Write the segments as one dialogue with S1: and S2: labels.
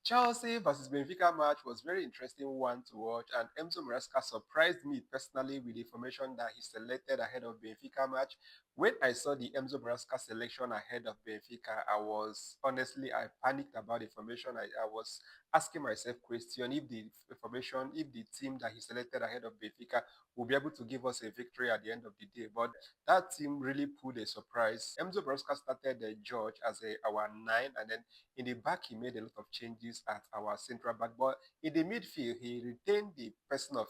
S1: Chelsea versus Benfica match was very interesting one to watch, and Enzo Maresca surprised me personally with the formation that he selected ahead of Benfica match. When I saw the Enzo Maresca selection ahead of Benfica, I panicked about the formation. I was asking myself question if the formation, if the team that he selected ahead of Benfica will be able to give us a victory at the end of the day. But that team really pulled a surprise. Enzo Maresca started George as our nine, and then in the back, he made a lot of changes at our central back. But in the midfield, he retained the person of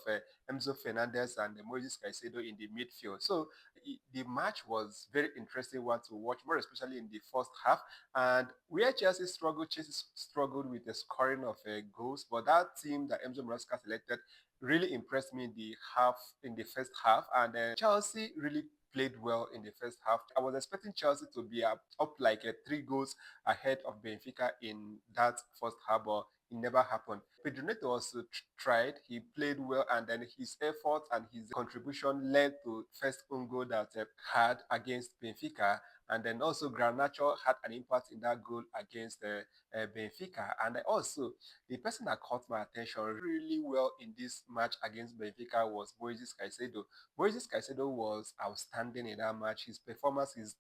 S1: Enzo Fernandez and Moises Caicedo in the midfield. So the match was very interesting one to watch, more especially in the first half. And where Chelsea struggled with the scoring of goals. But that team that Enzo Maresca selected really impressed me in the first half. And Chelsea really played well in the first half. I was expecting Chelsea to be up like 3 goals ahead of Benfica in that first half, but it never happened. Pedro Neto also tried. He played well, and then his effort and his contribution led to first own goal that had against Benfica. And then also Garnacho had an impact in that goal against Benfica. And also the person that caught my attention really well in this match against Benfica was Moises Caicedo. Moises Caicedo was outstanding in that match. His performance, his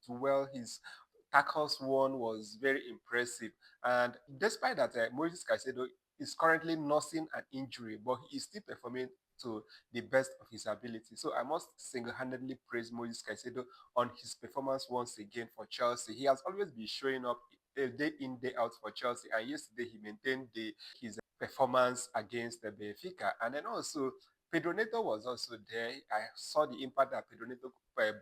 S1: tackles won was very impressive. And despite that, Moises Caicedo is currently nursing an injury, but he is still performing to the best of his ability. So I must single-handedly praise Moises Caicedo on his performance once again for Chelsea. He has always been showing up day in, day out for Chelsea, and yesterday he maintained his performance against the Benfica. And then also, Pedro Neto was also there. I saw the impact that Pedro Neto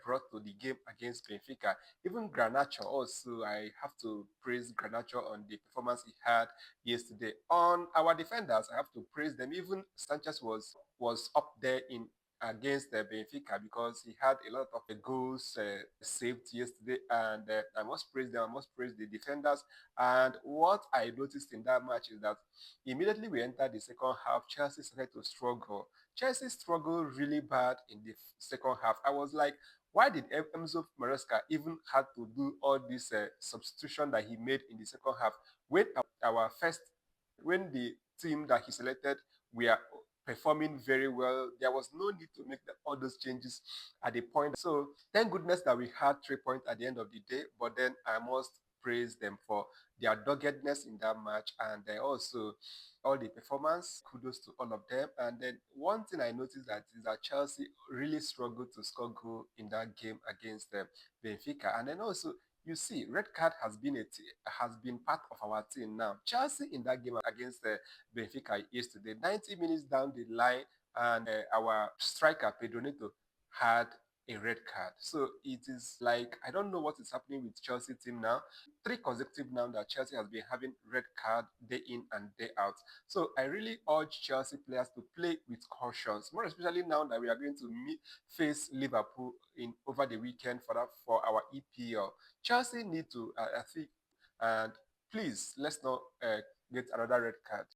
S1: brought to the game against Benfica. Even Granacho also, I have to praise Granacho on the performance he had yesterday. On our defenders, I have to praise them. Even Sanchez was up there in against Benfica because he had a lot of the goals saved yesterday, and I must praise them. I must praise the defenders. And what I noticed in that match is that immediately we entered the second half, Chelsea started to struggle. Chelsea struggled really bad in the second half. I was like, why did Enzo Maresca even had to do all this substitution that he made in the second half when our first when the team that he selected were performing very well? There was no need to make all those changes at the point. So thank goodness that we had 3 points at the end of the day. But then I must praise them for their doggedness in that match, and also all the performance. Kudos to all of them. And then one thing I noticed that is that Chelsea really struggled to score goal in that game against Benfica. And then also you see, red card has been part of our team now. Chelsea in that game against Benfica yesterday, 90 minutes down the line, and our striker Pedro Neto had a red card. So it is like I don't know what is happening with Chelsea team now. 3 consecutive now that Chelsea has been having red card day in and day out. So I really urge Chelsea players to play with cautions, more especially now that we are going to face Liverpool in over the weekend for our EPL. Chelsea need to, I think, and please let's not get another red card.